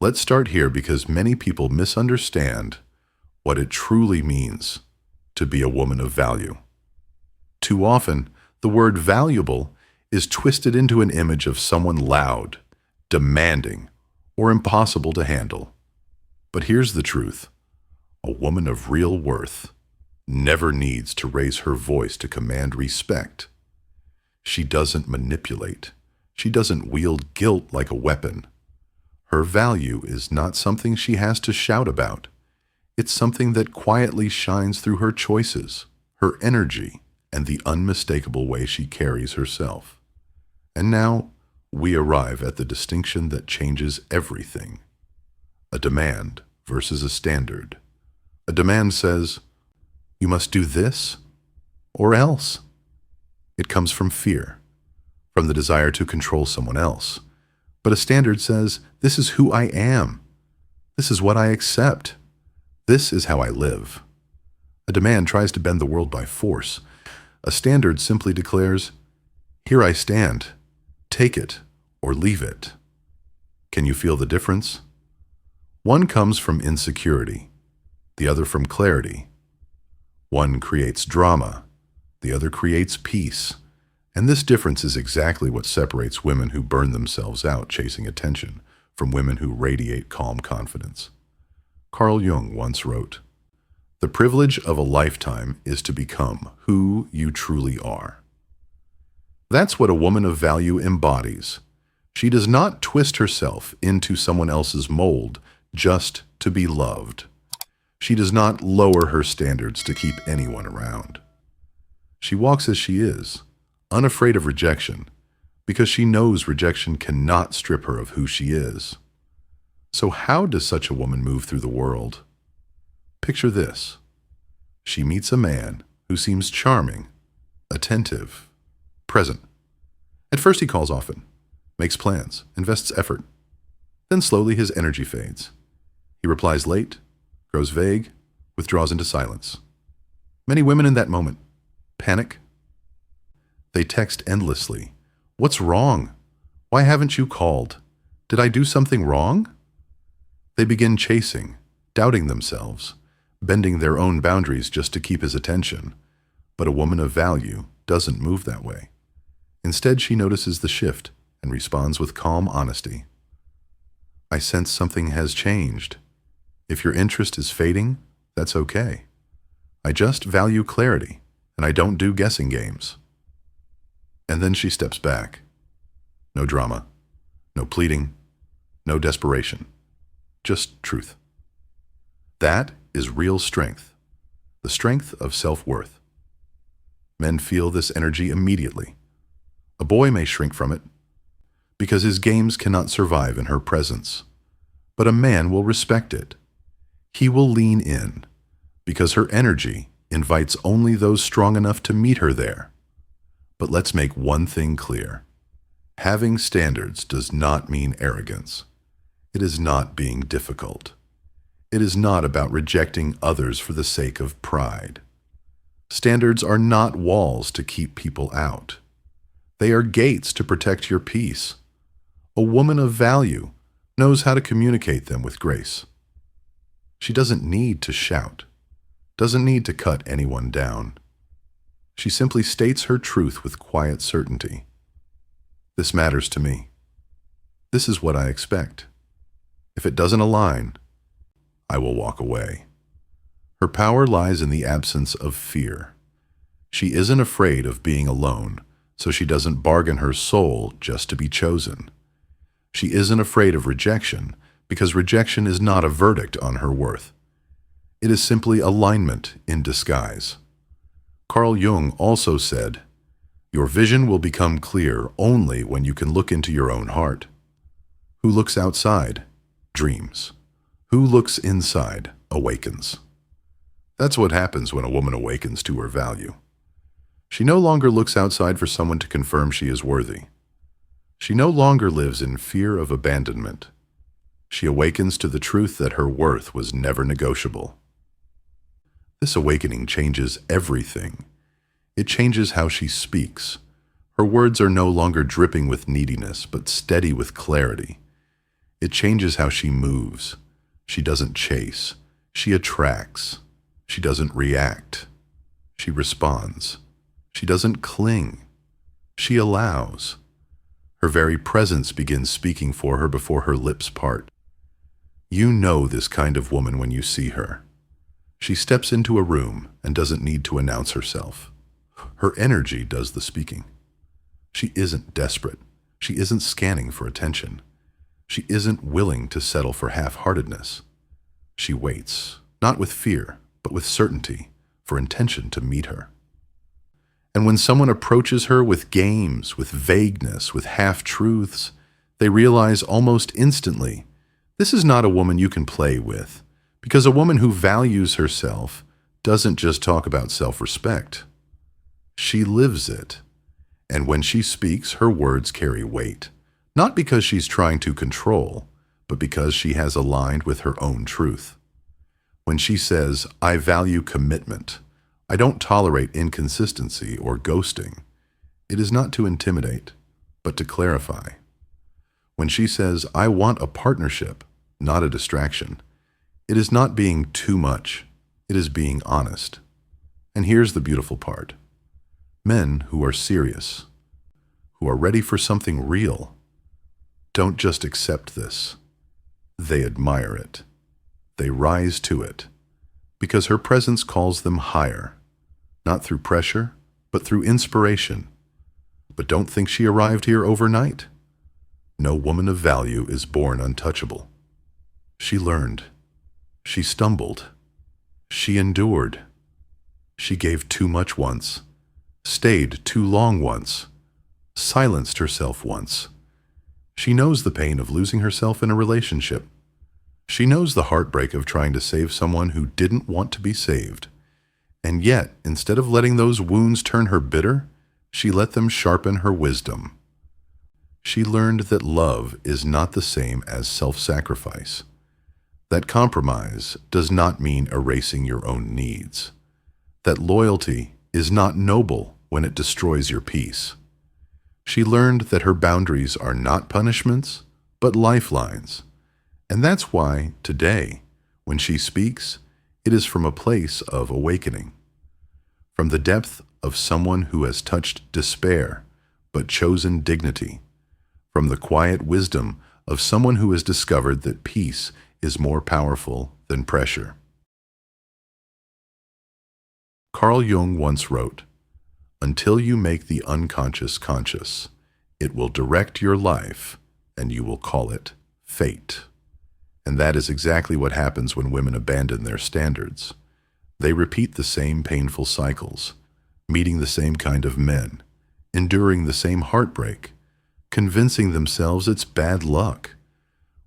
Let's start here because many people misunderstand what it truly means to be a woman of value. Too often, the word valuable is twisted into an image of someone loud, demanding, or impossible to handle. But here's the truth. A woman of real worth never needs to raise her voice to command respect. She doesn't manipulate. She doesn't wield guilt like a weapon. Her value is not something she has to shout about. It's something that quietly shines through her choices, her energy, and the unmistakable way she carries herself. And now, we arrive at the distinction that changes everything. A demand versus a standard. A demand says, you must do this or else. It comes from fear, from the desire to control someone else. But a standard says, this is who I am. This is what I accept. This is how I live. A demand tries to bend the world by force. A standard simply declares, here I stand. Take it or leave it. Can you feel the difference? One comes from insecurity, the other from clarity. One creates drama, the other creates peace. And this difference is exactly what separates women who burn themselves out chasing attention from women who radiate calm confidence. Carl Jung once wrote, "The privilege of a lifetime is to become who you truly are." That's what a woman of value embodies. She does not twist herself into someone else's mold just to be loved. She does not lower her standards to keep anyone around. She walks as she is, unafraid of rejection, because she knows rejection cannot strip her of who she is. So how does such a woman move through the world? Picture this. She meets a man who seems charming, attentive, present. At first he calls often, makes plans, invests effort. Then slowly his energy fades. He replies late, grows vague, withdraws into silence. Many women in that moment panic. They text endlessly. What's wrong? Why haven't you called? Did I do something wrong? They begin chasing, doubting themselves, bending their own boundaries just to keep his attention. But a woman of value doesn't move that way. Instead, she notices the shift and responds with calm honesty. I sense something has changed. If your interest is fading, that's okay. I just value clarity, and I don't do guessing games. And then she steps back. No drama, no pleading, no desperation, just truth. That is real strength, the strength of self-worth. Men feel this energy immediately. A boy may shrink from it because his games cannot survive in her presence, but a man will respect it. He will lean in because her energy invites only those strong enough to meet her there. But let's make one thing clear. Having standards does not mean arrogance. It is not being difficult. It is not about rejecting others for the sake of pride. Standards are not walls to keep people out. They are gates to protect your peace. A woman of value knows how to communicate them with grace. She doesn't need to shout, doesn't need to cut anyone down. She simply states her truth with quiet certainty. This matters to me. This is what I expect. If it doesn't align, I will walk away. Her power lies in the absence of fear. She isn't afraid of being alone, so she doesn't bargain her soul just to be chosen. She isn't afraid of rejection, because rejection is not a verdict on her worth. It is simply alignment in disguise. Carl Jung also said, "Your vision will become clear only when you can look into your own heart. Who looks outside dreams. Who looks inside awakens." That's what happens when a woman awakens to her value. She no longer looks outside for someone to confirm she is worthy. She no longer lives in fear of abandonment. She awakens to the truth that her worth was never negotiable. This awakening changes everything. It changes how she speaks. Her words are no longer dripping with neediness, but steady with clarity. It changes how she moves. She doesn't chase. She attracts. She doesn't react. She responds. She doesn't cling. She allows. Her very presence begins speaking for her before her lips part. You know this kind of woman when you see her. She steps into a room and doesn't need to announce herself. Her energy does the speaking. She isn't desperate. She isn't scanning for attention. She isn't willing to settle for half-heartedness. She waits, not with fear, but with certainty, for intention to meet her. And when someone approaches her with games, with vagueness, with half-truths, they realize almost instantly, this is not a woman you can play with, because a woman who values herself doesn't just talk about self-respect. She lives it. And when she speaks, her words carry weight, not because she's trying to control, but because she has aligned with her own truth. When she says, I value commitment, I don't tolerate inconsistency or ghosting, it is not to intimidate, but to clarify. When she says, I want a partnership, not a distraction, it is not being too much, it is being honest. And here's the beautiful part. Men who are serious, who are ready for something real, don't just accept this. They admire it. They rise to it, because her presence calls them higher, not through pressure, but through inspiration. But don't think she arrived here overnight. No woman of value is born untouchable. She learned. She stumbled. She endured. She gave too much once, stayed too long once, silenced herself once. She knows the pain of losing herself in a relationship. She knows the heartbreak of trying to save someone who didn't want to be saved. And yet, instead of letting those wounds turn her bitter, she let them sharpen her wisdom. She learned that love is not the same as self-sacrifice. That compromise does not mean erasing your own needs. That loyalty is not noble when it destroys your peace. She learned that her boundaries are not punishments, but lifelines. And that's why, today, when she speaks, it is from a place of awakening. From the depth of someone who has touched despair, but chosen dignity. From the quiet wisdom of someone who has discovered that peace is more powerful than pressure. Carl Jung once wrote, "Until you make the unconscious conscious, it will direct your life, and you will call it fate." And that is exactly what happens when women abandon their standards. They repeat the same painful cycles, meeting the same kind of men, enduring the same heartbreak, convincing themselves it's bad luck,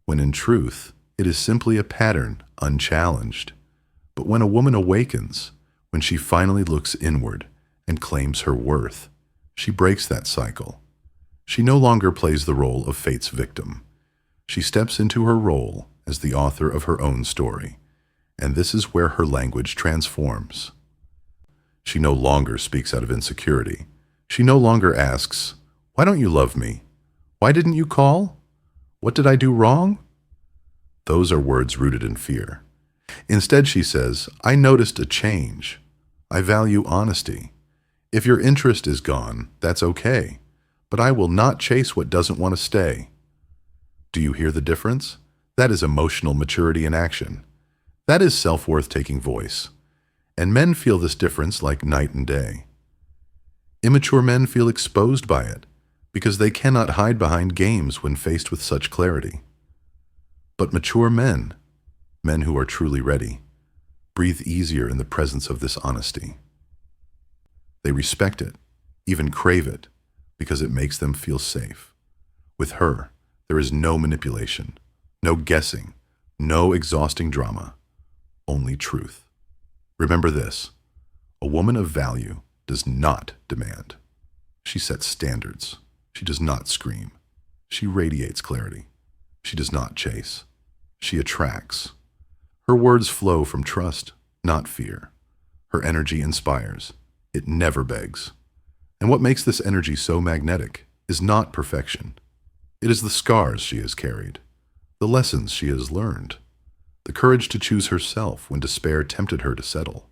when in truth, it is simply a pattern unchallenged. But when a woman awakens, when she finally looks inward and claims her worth, she breaks that cycle. She no longer plays the role of fate's victim. She steps into her role as the author of her own story, and this is where her language transforms. She no longer speaks out of insecurity. She no longer asks, "Why don't you love me? Why didn't you call? What did I do wrong?" Those are words rooted in fear. Instead, she says, "I noticed a change. I value honesty. If your interest is gone, that's okay, but I will not chase what doesn't want to stay." Do you hear the difference? That is emotional maturity in action. That is self-worth taking voice. And men feel this difference like night and day. Immature men feel exposed by it because they cannot hide behind games when faced with such clarity. But mature men, men who are truly ready, breathe easier in the presence of this honesty. They respect it, even crave it, because it makes them feel safe. With her, there is no manipulation, no guessing, no exhausting drama, only truth. Remember this, a woman of value does not demand. She sets standards. She does not scream. She radiates clarity. She does not chase. She attracts. Her words flow from trust, not fear. Her energy inspires. It never begs. And what makes this energy so magnetic is not perfection. It is the scars she has carried, the the lessons she has learned, the courage to choose herself when despair tempted her to settle.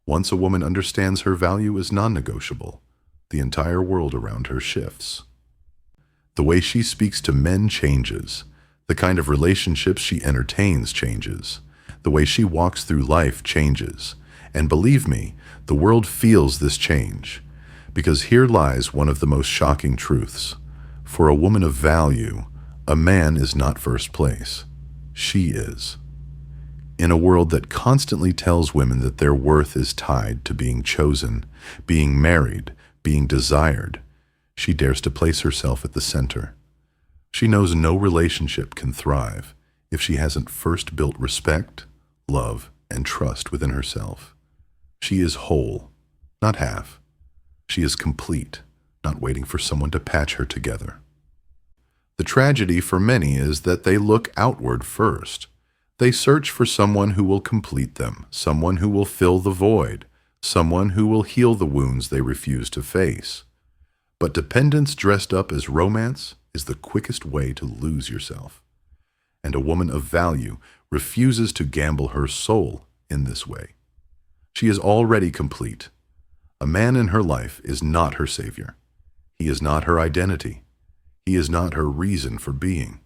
Once a woman understands her value is non-negotiable, the entire world around her shifts. The way she speaks to men changes. The kind of relationships she entertains changes. The way she walks through life changes. And believe me, the world feels this change. Because here lies one of the most shocking truths. For a woman of value, a man is not first place. She is. In a world that constantly tells women that their worth is tied to being chosen, being married, being desired, she dares to place herself at the center. She knows no relationship can thrive if she hasn't first built respect, love, and trust within herself. She is whole, not half. She is complete, not waiting for someone to patch her together. The tragedy for many is that they look outward first. They search for someone who will complete them, someone who will fill the void, someone who will heal the wounds they refuse to face. But dependence dressed up as romance is the quickest way to lose yourself. And a woman of value refuses to gamble her soul in this way. She is already complete. A man in her life is not her savior. He is not her identity. He is not her reason for being.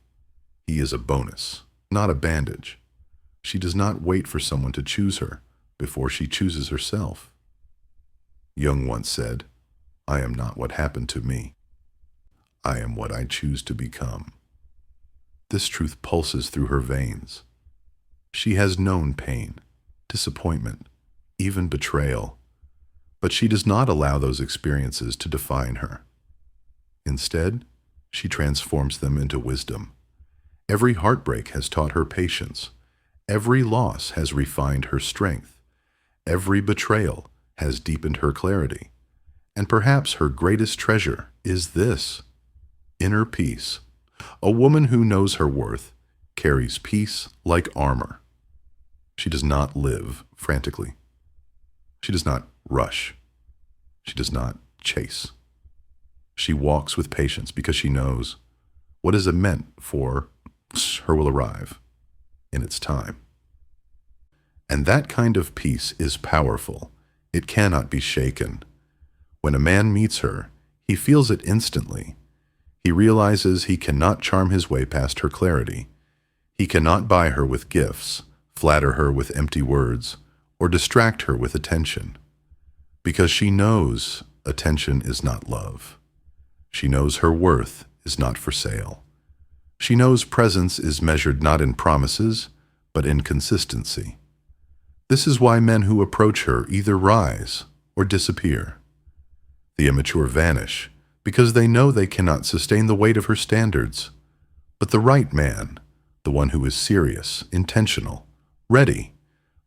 He is a bonus, not a bandage. She does not wait for someone to choose her before she chooses herself. Jung once said, "I am not what happened to me. I am what I choose to become." This truth pulses through her veins. She has known pain, disappointment, even betrayal, but she does not allow those experiences to define her. Instead, she transforms them into wisdom. Every heartbreak has taught her patience. Every loss has refined her strength. Every betrayal has deepened her clarity. And perhaps her greatest treasure is this: inner peace. A woman who knows her worth carries peace like armor. She does not live frantically. She does not rush. She does not chase. She walks with patience because she knows what is meant for her will arrive in its time. And that kind of peace is powerful. It cannot be shaken. When a man meets her, he feels it instantly. He realizes he cannot charm his way past her clarity. He cannot buy her with gifts, flatter her with empty words, or distract her with attention. Because she knows attention is not love. She knows her worth is not for sale. She knows presence is measured not in promises, but in consistency. This is why men who approach her either rise or disappear. The immature vanish because they know they cannot sustain the weight of her standards. But the right man, the one who is serious, intentional, ready,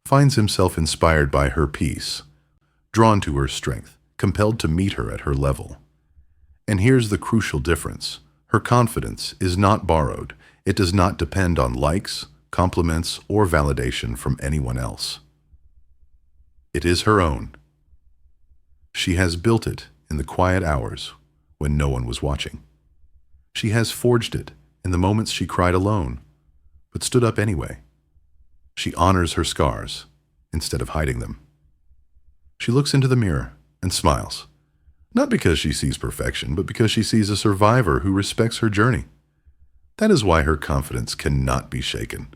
finds himself inspired by her peace, drawn to her strength, compelled to meet her at her level. And here's the crucial difference. Her confidence is not borrowed. It does not depend on likes, compliments, or validation from anyone else. It is her own. She has built it in the quiet hours when no one was watching. She has forged it in the moments she cried alone, but stood up anyway. She honors her scars instead of hiding them. She looks into the mirror and smiles, not because she sees perfection, but because she sees a survivor who respects her journey. That is why her confidence cannot be shaken.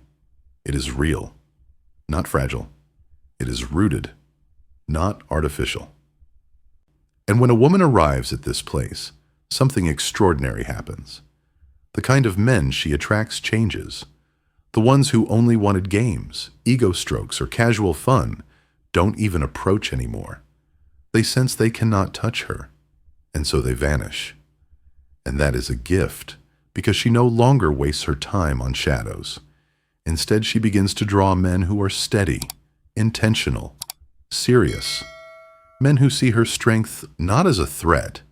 It is real, not fragile. It is rooted, not artificial. And when a woman arrives at this place, something extraordinary happens. The kind of men she attracts changes. The ones who only wanted games, ego strokes, or casual fun don't even approach anymore. They sense they cannot touch her, and so they vanish. And that is a gift, because she no longer wastes her time on shadows. Instead, she begins to draw men who are steady, intentional, serious. Men who see her strength not as a threat,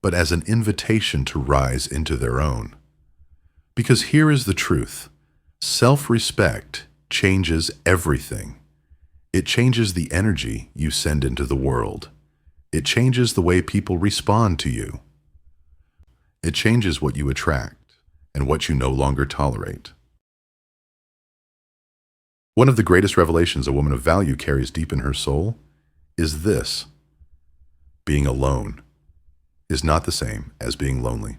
but as an invitation to rise into their own. Because here is the truth. Self-respect changes everything. It changes the energy you send into the world. It changes the way people respond to you. It changes what you attract and what you no longer tolerate. One of the greatest revelations a woman of value carries deep in her soul is this: being alone is not the same as being lonely.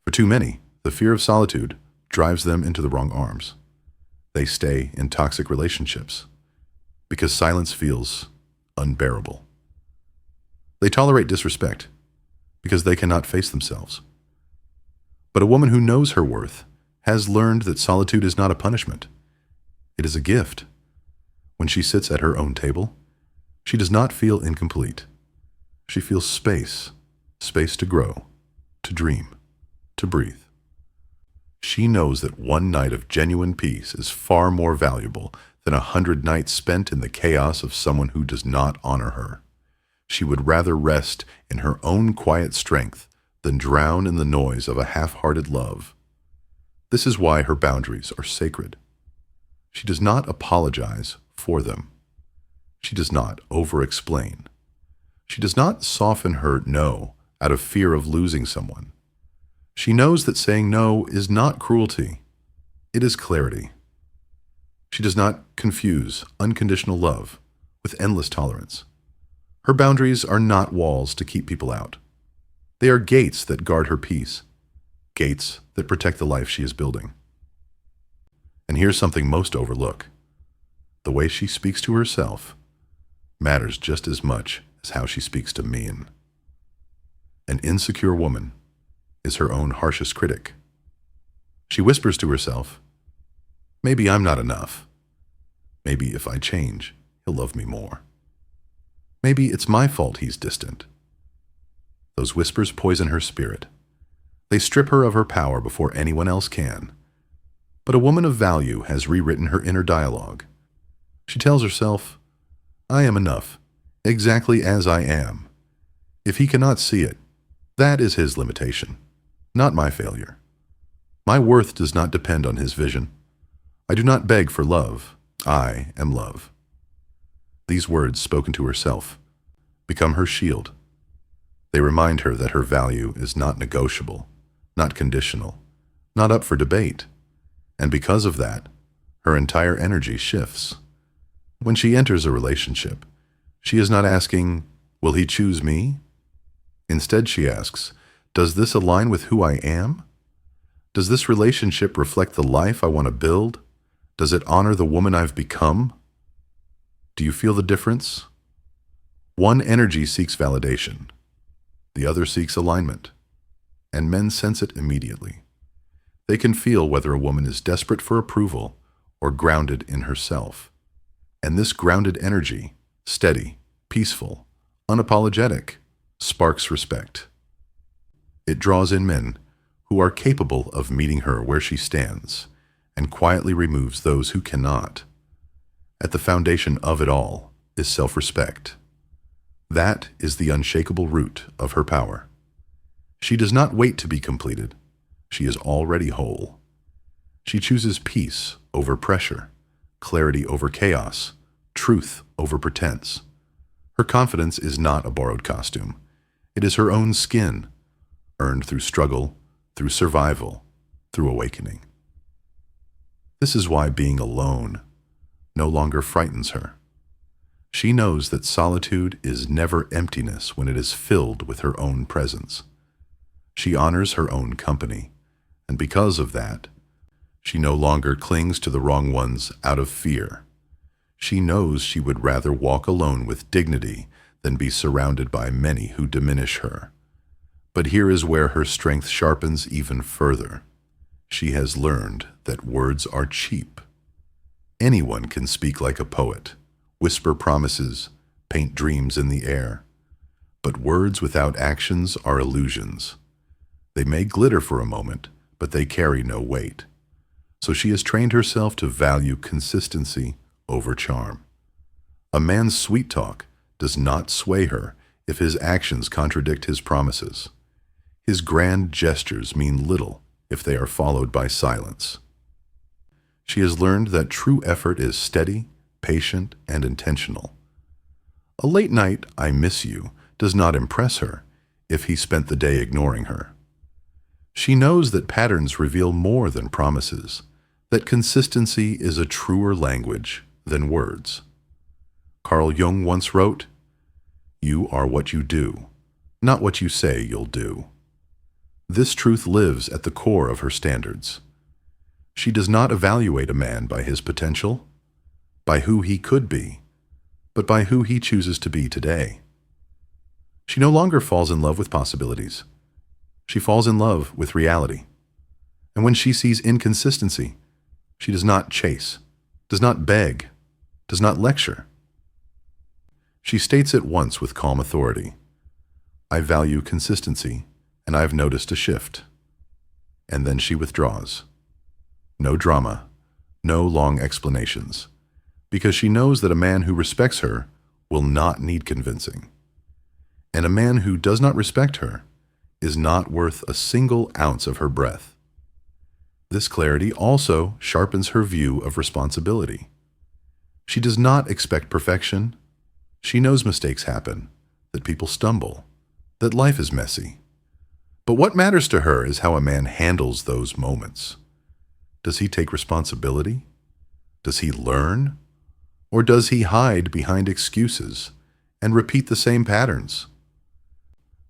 For too many, the fear of solitude drives them into the wrong arms. They stay in toxic relationships because silence feels unbearable. They tolerate disrespect because they cannot face themselves. But a woman who knows her worth has learned that solitude is not a punishment. It is a gift. When she sits at her own table, she does not feel incomplete. She feels space to grow, to dream, to breathe. She knows that one night of genuine peace is far more valuable than 100 nights spent in the chaos of someone who does not honor her. She would rather rest in her own quiet strength than drown in the noise of a half-hearted love. This is why her boundaries are sacred. She does not apologize for them. She does not over-explain. She does not soften her no out of fear of losing someone. She knows that saying no is not cruelty. It is clarity. She does not confuse unconditional love with endless tolerance. Her boundaries are not walls to keep people out. They are gates that guard her peace, gates that protect the life she is building. And here's something most overlook. The way she speaks to herself matters just as much as how she speaks to men. An insecure woman is her own harshest critic. She whispers to herself, "Maybe I'm not enough. Maybe if I change, he'll love me more. Maybe it's my fault he's distant." Those whispers poison her spirit. They strip her of her power before anyone else can. But a woman of value has rewritten her inner dialogue. She tells herself, "I am enough, exactly as I am. If he cannot see it, that is his limitation, not my failure. My worth does not depend on his vision. I do not beg for love. I am love." These words, spoken to herself, become her shield. They remind her that her value is not negotiable, not conditional, not up for debate. And because of that, her entire energy shifts. When she enters a relationship, she is not asking, "Will he choose me?" Instead, she asks, "Does this align with who I am? Does this relationship reflect the life I want to build? Does it honor the woman I've become?" Do you feel the difference? One energy seeks validation. The other seeks alignment. And men sense it immediately. They can feel whether a woman is desperate for approval or grounded in herself. And this grounded energy, steady, peaceful, unapologetic, sparks respect. It draws in men who are capable of meeting her where she stands and quietly removes those who cannot. At the foundation of it all is self-respect. That is the unshakable root of her power. She does not wait to be completed. She is already whole. She chooses peace over pressure, clarity over chaos, truth over pretense. Her confidence is not a borrowed costume. It is her own skin, earned through struggle, through survival, through awakening. This is why being alone no longer frightens her. She knows that solitude is never emptiness when it is filled with her own presence. She honors her own company, and because of that, she no longer clings to the wrong ones out of fear. She knows she would rather walk alone with dignity than be surrounded by many who diminish her. But here is where her strength sharpens even further. She has learned that words are cheap. Anyone can speak like a poet, whisper promises, paint dreams in the air. But words without actions are illusions. They may glitter for a moment, but they carry no weight. So she has trained herself to value consistency over charm. A man's sweet talk does not sway her if his actions contradict his promises. His grand gestures mean little if they are followed by silence. She has learned that true effort is steady, patient, and intentional. A late night "I miss you" does not impress her if he spent the day ignoring her. She knows that patterns reveal more than promises. that consistency is a truer language than words. Carl Jung once wrote, "You are what you do, not what you say you'll do." This truth lives at the core of her standards. She does not evaluate a man by his potential, by who he could be, but by who he chooses to be today. She no longer falls in love with possibilities. She falls in love with reality. And when she sees inconsistency, she does not chase, does not beg, does not lecture. She states at once with calm authority, "I value consistency, and I've noticed a shift." And then she withdraws. No drama, no long explanations, because she knows that a man who respects her will not need convincing. And a man who does not respect her is not worth a single ounce of her breath. This clarity also sharpens her view of responsibility. She does not expect perfection. She knows mistakes happen, that people stumble, that life is messy. But what matters to her is how a man handles those moments. Does he take responsibility? Does he learn? Or does he hide behind excuses and repeat the same patterns?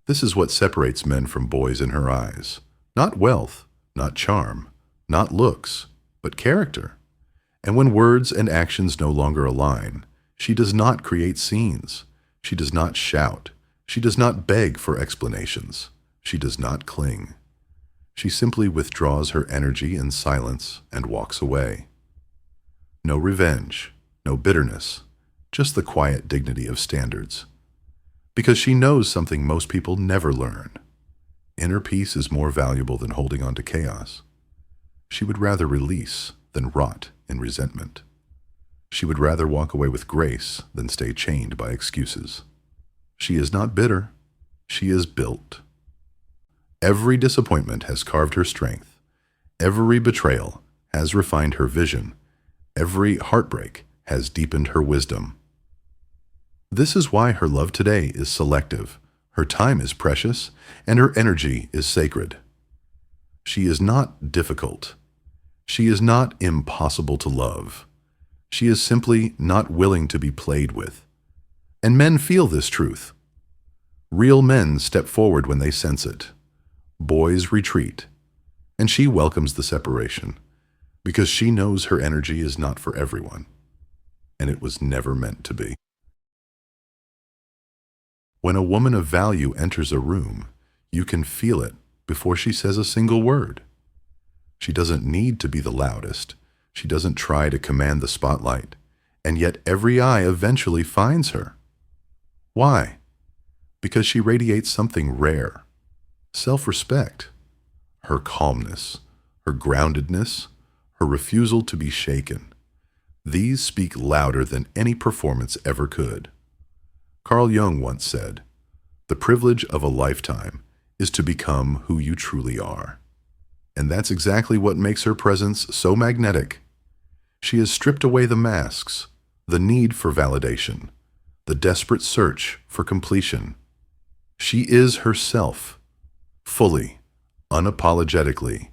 This is what separates men from boys in her eyes. Not wealth, not charm, not looks, but character. And when words and actions no longer align, she does not create scenes. She does not shout. She does not beg for explanations. She does not cling. She simply withdraws her energy in silence and walks away. No revenge, no bitterness, just the quiet dignity of standards. Because she knows something most people never learn. Inner peace is more valuable than holding on to chaos. She would rather release than rot in resentment. She would rather walk away with grace than stay chained by excuses. She is not bitter. She is built. Every disappointment has carved her strength. Every betrayal has refined her vision. Every heartbreak has deepened her wisdom. This is why her love today is selective, her time is precious, and her energy is sacred. She is not difficult. She is not impossible to love. She is simply not willing to be played with. And men feel this truth. Real men step forward when they sense it. Boys retreat. And she welcomes the separation, because she knows her energy is not for everyone, and it was never meant to be. When a woman of value enters a room, you can feel it before she says a single word. She doesn't need to be the loudest. She doesn't try to command the spotlight, and yet every eye eventually finds her. Why? Because she radiates something rare: self-respect, her calmness, her groundedness, her refusal to be shaken. These speak louder than any performance ever could. Carl Jung once said, "The privilege of a lifetime is to become who you truly are." And that's exactly what makes her presence so magnetic. She has stripped away the masks, the need for validation, the desperate search for completion. She is herself, fully, unapologetically,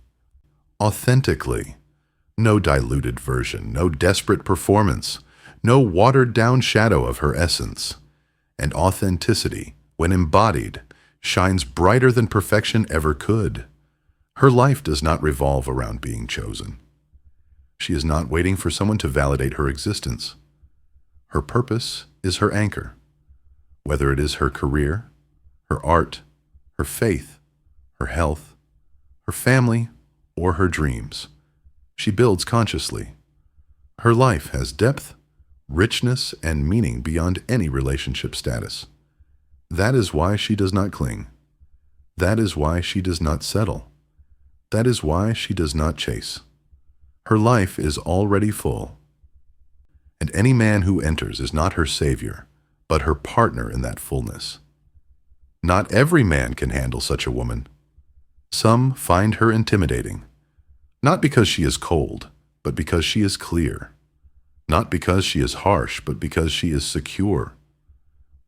authentically. No diluted version, no desperate performance, no watered-down shadow of her essence. And authenticity, when embodied, shines brighter than perfection ever could. Her life does not revolve around being chosen. She is not waiting for someone to validate her existence. Her purpose is her anchor, whether it is her career, her art, her faith, her health, her family, or her dreams. She builds consciously. Her life has depth, richness, and meaning beyond any relationship status. That is why she does not cling. That is why she does not settle. That is why she does not chase. Her life is already full. And any man who enters is not her savior, but her partner in that fullness. Not every man can handle such a woman. Some find her intimidating, not because she is cold, but because she is clear. Not because she is harsh, but because she is secure.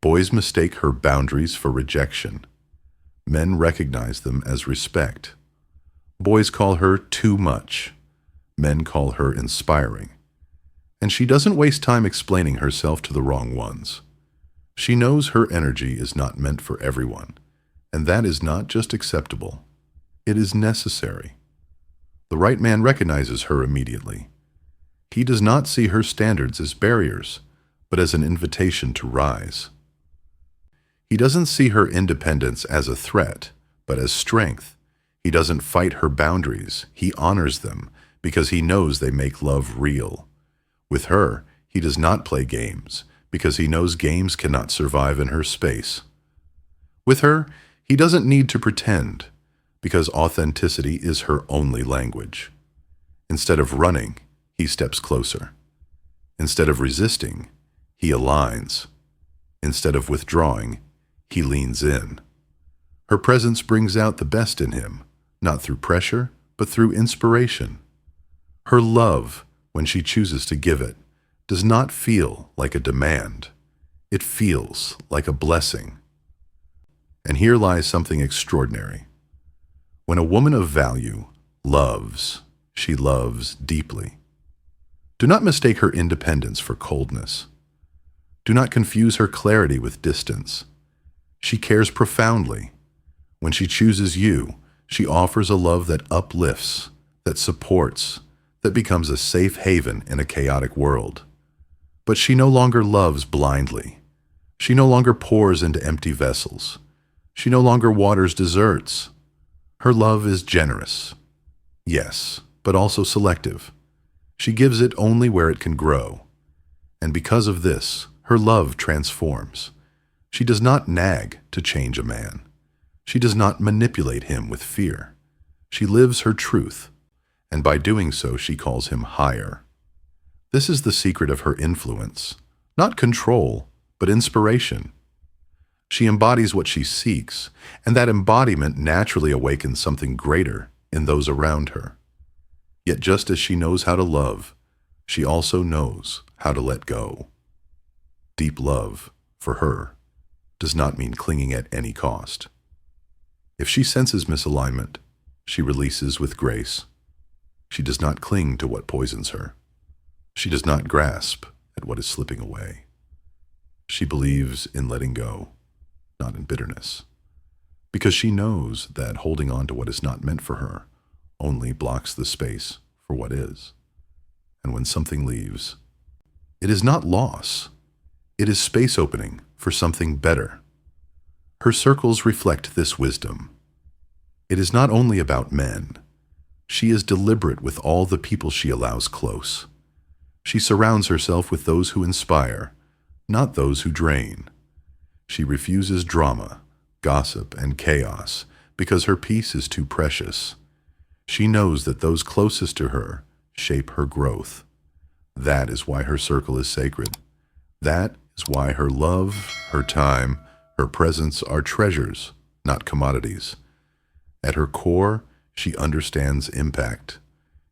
Boys mistake her boundaries for rejection. Men recognize them as respect. Boys call her too much. Men call her inspiring. And she doesn't waste time explaining herself to the wrong ones. She knows her energy is not meant for everyone, and that is not just acceptable. It is necessary. The right man recognizes her immediately. He does not see her standards as barriers, but as an invitation to rise. He doesn't see her independence as a threat, but as strength. He doesn't fight her boundaries. He honors them because he knows they make love real. With her, he does not play games because he knows games cannot survive in her space. With her, he doesn't need to pretend because authenticity is her only language. Instead of running, he steps closer. Instead of resisting, he aligns. Instead of withdrawing, he leans in. Her presence brings out the best in him, not through pressure, but through inspiration. Her love, when she chooses to give it, does not feel like a demand. It feels like a blessing. And here lies something extraordinary. When a woman of value loves, she loves deeply. Do not mistake her independence for coldness. Do not confuse her clarity with distance. She cares profoundly. When she chooses you, she offers a love that uplifts, that supports, that becomes a safe haven in a chaotic world. But she no longer loves blindly. She no longer pours into empty vessels. She no longer waters deserts. Her love is generous. Yes, but also selective. She gives it only where it can grow. And because of this, her love transforms. She does not nag to change a man. She does not manipulate him with fear. She lives her truth, and by doing so she calls him higher. This is the secret of her influence, not control, but inspiration. She embodies what she seeks, and that embodiment naturally awakens something greater in those around her. Yet just as she knows how to love, she also knows how to let go. Deep love, for her, does not mean clinging at any cost. If she senses misalignment, she releases with grace. She does not cling to what poisons her. She does not grasp at what is slipping away. She believes in letting go, not in bitterness, because she knows that holding on to what is not meant for her only blocks the space for what is. And when something leaves, it is not loss. It is space opening for something better. Her circles reflect this wisdom. It is not only about men. She is deliberate with all the people she allows close. She surrounds herself with those who inspire, not those who drain. She refuses drama, gossip, and chaos because her peace is too precious. She knows that those closest to her shape her growth. That is why her circle is sacred. That is why her love, her time, her presence are treasures, not commodities. At her core, she understands impact.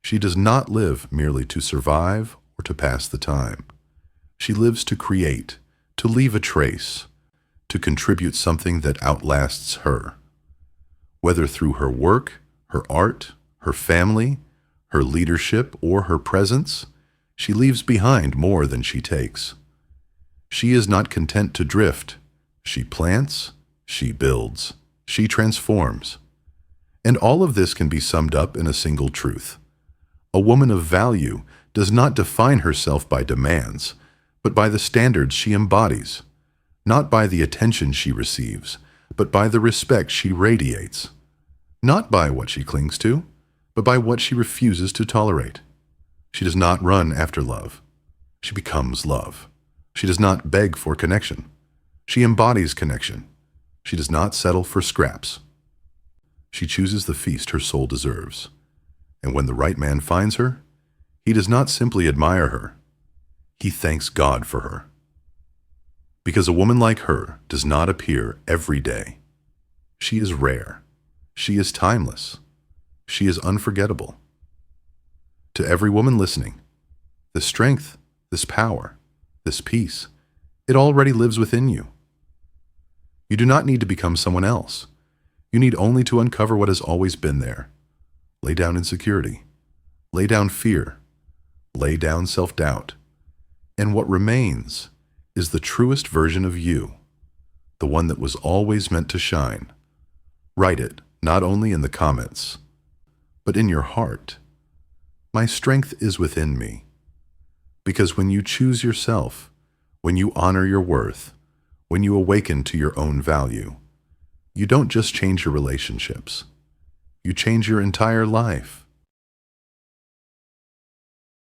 She does not live merely to survive or to pass the time. She lives to create, to leave a trace, to contribute something that outlasts her. Whether through her work, her art, her family, her leadership, or her presence, she leaves behind more than she takes. She is not content to drift. She plants, she builds, she transforms. And all of this can be summed up in a single truth. A woman of value does not define herself by demands, but by the standards she embodies, not by the attention she receives, but by the respect she radiates, not by what she clings to, but by what she refuses to tolerate. She does not run after love. She becomes love. She does not beg for connection. She embodies connection. She does not settle for scraps. She chooses the feast her soul deserves. And when the right man finds her, he does not simply admire her. He thanks God for her. Because a woman like her does not appear every day. She is rare. She is timeless. She is unforgettable. To every woman listening, this strength, this power, this peace, it already lives within you. You do not need to become someone else. You need only to uncover what has always been there. Lay down insecurity. Lay down fear. Lay down self-doubt. And what remains is the truest version of you, the one that was always meant to shine. Write it not only in the comments, but in your heart. My strength is within me. Because when you choose yourself, when you honor your worth, when you awaken to your own value, you don't just change your relationships. You change your entire life.